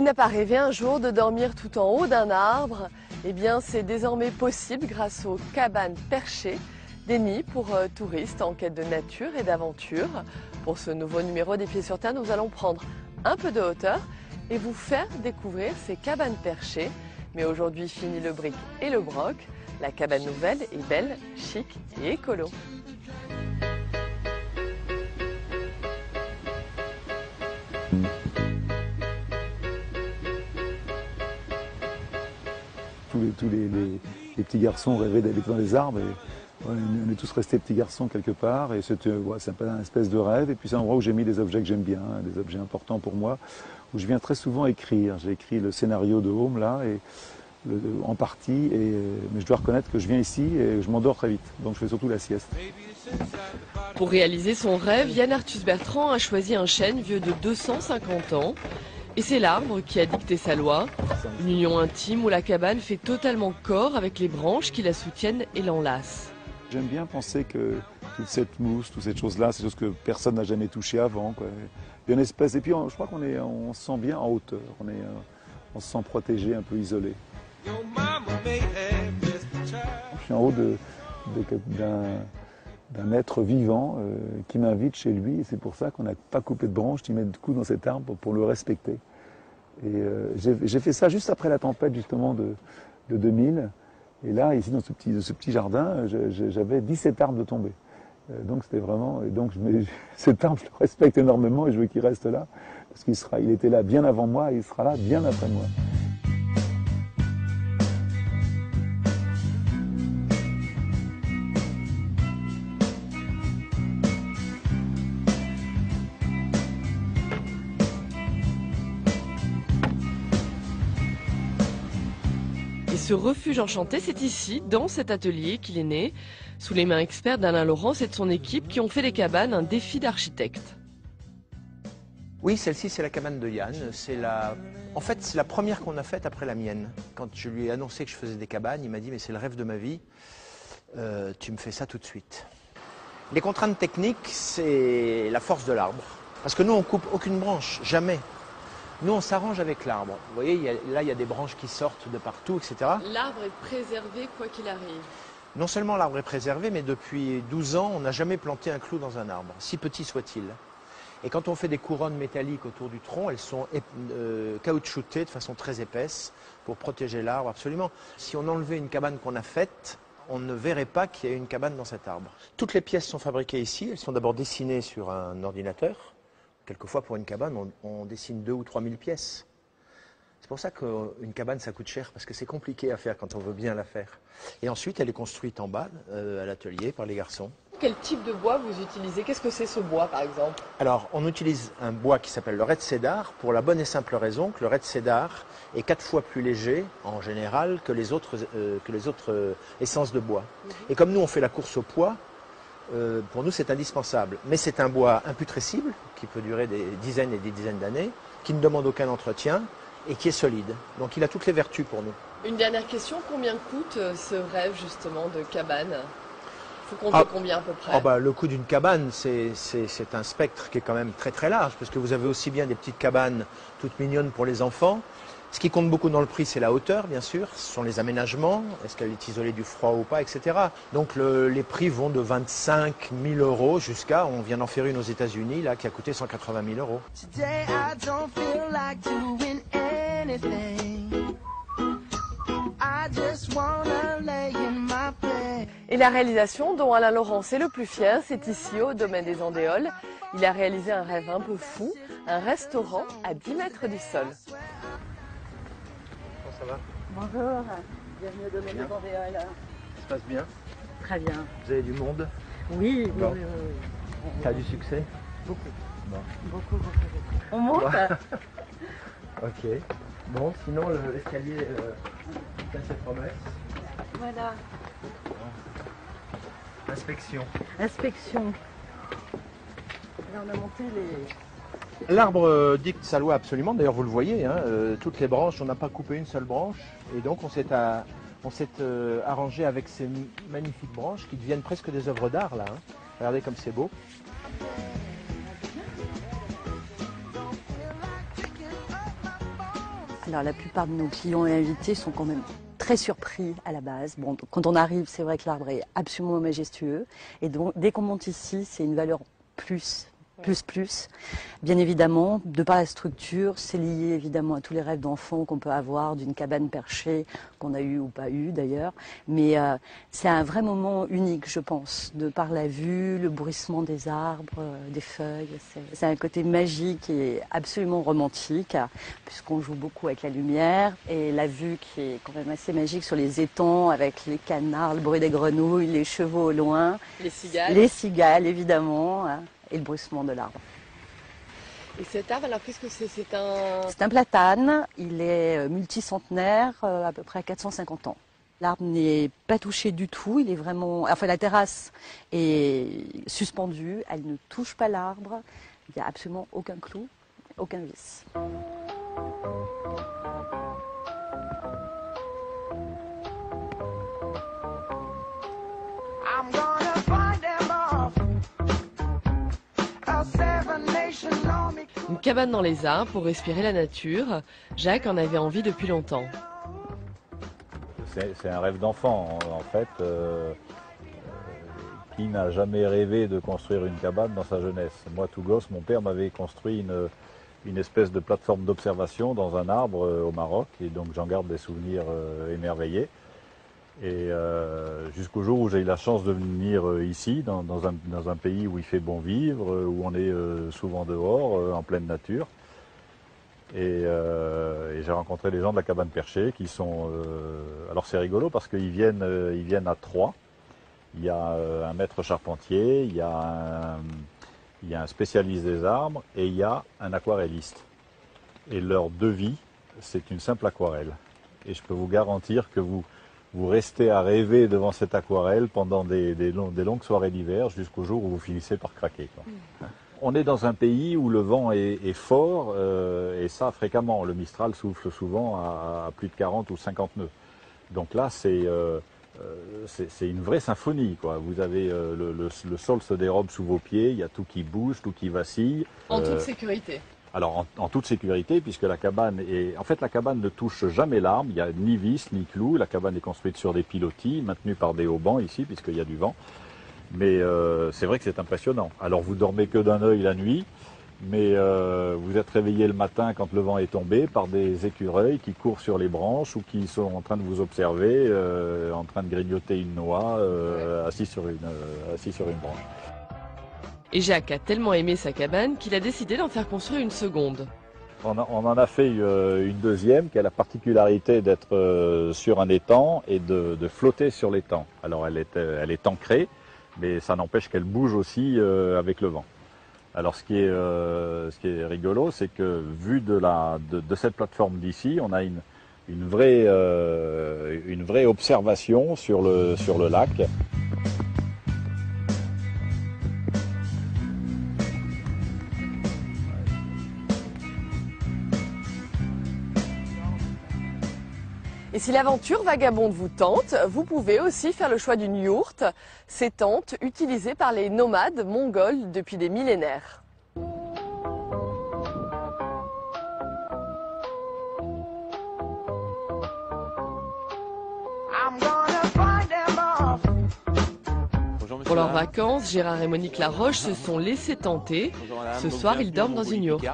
n'a pas rêvé un jour de dormir tout en haut d'un arbre? Eh bien, c'est désormais possible grâce aux cabanes perchées, des nids pour touristes en quête de nature et d'aventure. Pour ce nouveau numéro des Pieds sur Terre, nous allons prendre un peu de hauteur et vous faire découvrir ces cabanes perchées. Mais aujourd'hui, fini le bric et le broc. La cabane nouvelle est belle, chic et écolo. Tous les petits garçons rêvaient d'habiter dans les arbres. Et on est tous restés petits garçons quelque part. Et c'est un peu un espèce de rêve. Et puis c'est un endroit où j'ai mis des objets que j'aime bien, des objets importants pour moi, où je viens très souvent écrire. J'ai écrit le scénario de Home là, en partie. Mais je dois reconnaître que je viens ici et je m'endors très vite. Donc je fais surtout la sieste. Pour réaliser son rêve, Yann Arthus Bertrand a choisi un chêne vieux de 250 ans. Et c'est l'arbre qui a dicté sa loi. Une union intime où la cabane fait totalement corps avec les branches qui la soutiennent et l'enlacent. J'aime bien penser que toute cette mousse, toute cette chose-là, c'est des choses que personne n'a jamais touché avant, quoi. Il y a une espèce, et puis je crois on se sent bien en hauteur, on se sent protégé, un peu isolé. Je suis en haut d'un être vivant qui m'invite chez lui, et c'est pour ça qu'on n'a pas coupé de branche, il met le cou dans cet arbre pour le respecter. Et j'ai fait ça juste après la tempête justement de 2000. Et là, ici, dans ce petit jardin, j'avais 17 arbres de tombés. Donc c'était vraiment... cet arbre, je le respecte énormément et je veux qu'il reste là. Parce qu'il était là bien avant moi et il sera là bien après moi. Et ce refuge enchanté, c'est ici, dans cet atelier qu'il est né, sous les mains expertes d'Alain Laurence et de son équipe qui ont fait des cabanes un défi d'architecte. Oui, celle-ci, c'est la cabane de Yann. En fait, c'est la première qu'on a faite après la mienne. Quand je lui ai annoncé que je faisais des cabanes, il m'a dit « mais c'est le rêve de ma vie, tu me fais ça tout de suite ». Les contraintes techniques, c'est la force de l'arbre. Parce que nous, on coupe aucune branche, jamais. Nous, on s'arrange avec l'arbre. Vous voyez, là, il y a des branches qui sortent de partout, etc. L'arbre est préservé quoi qu'il arrive. Non seulement l'arbre est préservé, mais depuis 12 ans, on n'a jamais planté un clou dans un arbre, si petit soit-il. Et quand on fait des couronnes métalliques autour du tronc, elles sont caoutchoutées de façon très épaisse pour protéger l'arbre, absolument. Si on enlevait une cabane qu'on a faite, on ne verrait pas qu'il y a une cabane dans cet arbre. Toutes les pièces sont fabriquées ici, elles sont d'abord dessinées sur un ordinateur. Quelquefois, pour une cabane, on dessine 2 ou 3 000 pièces. C'est pour ça qu'une cabane, ça coûte cher, parce que c'est compliqué à faire quand on veut bien la faire. Et ensuite, elle est construite en bas, à l'atelier, par les garçons. Quel type de bois vous utilisez? Qu'est-ce que c'est ce bois, par exemple? Alors, on utilise un bois qui s'appelle le red cedar, pour la bonne et simple raison que le red cedar est 4 fois plus léger, en général, que les autres essences de bois. Et comme nous, on fait la course au poids, pour nous, c'est indispensable. Mais c'est un bois imputrescible, qui peut durer des dizaines et des dizaines d'années, qui ne demande aucun entretien et qui est solide. Donc il a toutes les vertus pour nous. Une dernière question, combien coûte ce rêve justement de cabane? Il faut compter combien à peu près? Le coût d'une cabane, c'est un spectre qui est quand même très très large, parce que vous avez aussi bien des petites cabanes toutes mignonnes pour les enfants. Ce qui compte beaucoup dans le prix, c'est la hauteur, bien sûr. Ce sont les aménagements, est-ce qu'elle est isolée du froid ou pas, etc. Donc les prix vont de 25 000 € jusqu'à, on vient d'en faire une aux États-Unis, là, qui a coûté 180 000 €. Et la réalisation dont Alain Laurence est le plus fier, c'est ici au domaine des Andéoles. Il a réalisé un rêve un peu fou, un restaurant à 10 mètres du sol. Ça va? Bonjour, bienvenue au domaine des Andéoles. Ça se passe bien? Très bien. Vous avez du monde? Oui, bon. oui. Ça a du succès? Beaucoup. Bon. Beaucoup. On monte? Ok. Bon, sinon l'escalier a ses promesses. Voilà. Inspection. Là, on a monté les... L'arbre dicte sa loi absolument, d'ailleurs vous le voyez, hein, toutes les branches, on n'a pas coupé une seule branche, et donc on s'est arrangé avec ces magnifiques branches qui deviennent presque des œuvres d'art là. Hein. Regardez comme c'est beau. Alors la plupart de nos clients et invités sont quand même très surpris à la base. Bon, quand on arrive, c'est vrai que l'arbre est absolument majestueux. Et donc, dès qu'on monte ici, c'est une valeur plus. Bien évidemment, de par la structure, c'est lié évidemment à tous les rêves d'enfants qu'on peut avoir d'une cabane perchée, qu'on a eu ou pas eu d'ailleurs. Mais c'est un vrai moment unique, je pense, de par la vue, le bruissement des arbres, des feuilles. C'est un côté magique et absolument romantique, puisqu'on joue beaucoup avec la lumière et la vue qui est quand même assez magique sur les étangs, avec les canards, le bruit des grenouilles, les chevaux au loin. Les cigales, évidemment. Hein. Et le bruissement de l'arbre. Et cet arbre, alors qu'est-ce que c'est? C'est un platane, il est multicentenaire, à peu près à 450 ans. L'arbre n'est pas touché du tout, il est vraiment... Enfin, la terrasse est suspendue, elle ne touche pas l'arbre, il n'y a absolument aucun clou, aucun vis. Une cabane dans les arbres pour respirer la nature. Jacques en avait envie depuis longtemps. C'est un rêve d'enfant en fait. Qui n'a jamais rêvé de construire une cabane dans sa jeunesse? Moi tout gosse, mon père m'avait construit une espèce de plateforme d'observation dans un arbre au Maroc et donc j'en garde des souvenirs émerveillés. Et jusqu'au jour où j'ai eu la chance de venir ici, dans un pays où il fait bon vivre, où on est souvent dehors, en pleine nature. Et j'ai rencontré les gens de la cabane perchée qui sont... alors c'est rigolo parce qu'ils viennent à trois. Il y a un maître charpentier, il y a un spécialiste des arbres et il y a un aquarelliste. Et leur devis, c'est une simple aquarelle. Et je peux vous garantir que vous restez à rêver devant cette aquarelle pendant des longues soirées d'hiver jusqu'au jour où vous finissez par craquer, quoi. On est dans un pays où le vent est fort et ça fréquemment. Le Mistral souffle souvent à plus de 40 ou 50 nœuds. Donc là, c'est une vraie symphonie, quoi. Vous avez le sol se dérobe sous vos pieds, il y a tout qui bouge, tout qui vacille. En toute sécurité. Alors en toute sécurité, puisque la cabane est... En fait, la cabane ne touche jamais l'arbre, il n'y a ni vis, ni clous. La cabane est construite sur des pilotis, maintenus par des haubans ici, puisqu'il y a du vent. Mais c'est vrai que c'est impressionnant. Alors vous dormez que d'un œil la nuit, mais vous êtes réveillé le matin quand le vent est tombé par des écureuils qui courent sur les branches ou qui sont en train de vous observer, en train de grignoter une noix, assis sur une branche. Et Jacques a tellement aimé sa cabane qu'il a décidé d'en faire construire une seconde. On en a fait une deuxième qui a la particularité d'être sur un étang et de flotter sur l'étang. Alors elle est ancrée, mais ça n'empêche qu'elle bouge aussi avec le vent. Alors ce qui est rigolo, c'est que vu de cette plateforme d'ici, on a une vraie observation sur le lac. Et si l'aventure vagabonde vous tente, vous pouvez aussi faire le choix d'une yourte, ces tentes utilisées par les nomades mongols depuis des millénaires. Pour leurs vacances, Gérard et Monique Laroche se sont laissés tenter. Ce soir, ils dorment dans une yourte.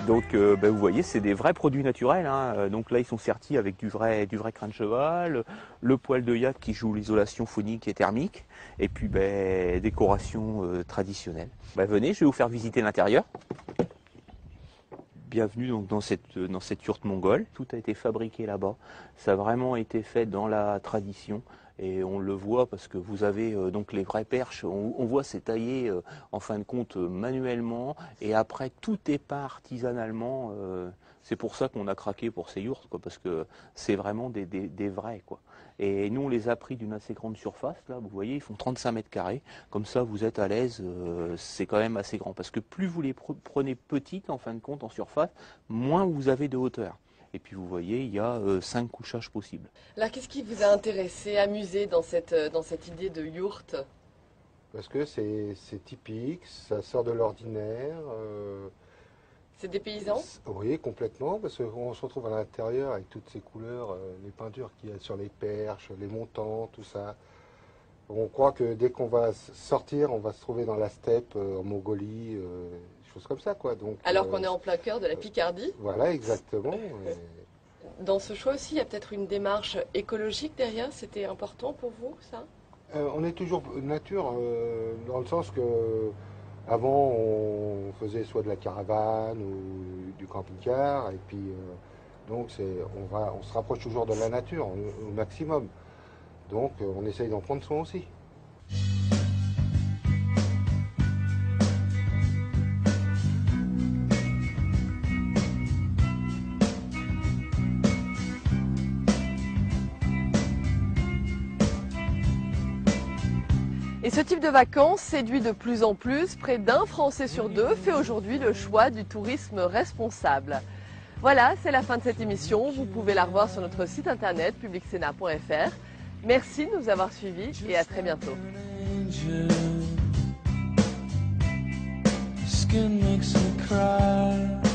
Donc vous voyez, c'est des vrais produits naturels, hein. Donc là, ils sont sertis avec du vrai crin de cheval, le poil de yak qui joue l'isolation phonique et thermique, et puis décoration traditionnelle. Venez, je vais vous faire visiter l'intérieur. Bienvenue donc dans cette yourte mongole. Tout a été fabriqué là-bas. Ça a vraiment été fait dans la tradition. Et on le voit parce que vous avez donc les vraies perches, on voit c'est taillé en fin de compte manuellement et après tout est peint artisanalement. C'est pour ça qu'on a craqué pour ces yourtes, quoi, parce que c'est vraiment des vrais, quoi. Et nous on les a pris d'une assez grande surface, là vous voyez ils font 35 mètres carrés, comme ça vous êtes à l'aise, c'est quand même assez grand parce que plus vous les prenez petites en fin de compte en surface, moins vous avez de hauteur. Et puis vous voyez, il y a 5 couchages possibles. Alors qu'est-ce qui vous a intéressé, amusé dans cette idée de yourte? Parce que c'est typique, ça sort de l'ordinaire, C'est des paysans? Oui, complètement, parce qu'on se retrouve à l'intérieur avec toutes ces couleurs, les peintures qu'il y a sur les perches, les montants, tout ça. On croit que dès qu'on va sortir, on va se trouver dans la steppe, en Mongolie, des choses comme ça, quoi. Donc, Alors qu'on est en plein cœur de la Picardie. Voilà, exactement. Dans ce choix aussi, il y a peut-être une démarche écologique derrière. C'était important pour vous, ça? On est toujours nature, dans le sens que avant on faisait soit de la caravane ou du camping-car, et puis donc on se rapproche toujours de la nature au maximum. Donc on essaye d'en prendre soin aussi. Et ce type de vacances séduit de plus en plus. Près d'un Français sur deux fait aujourd'hui le choix du tourisme responsable. Voilà, c'est la fin de cette émission. Vous pouvez la revoir sur notre site internet publicsena.fr. Merci de nous avoir suivis et à très bientôt. Skin makes me cry.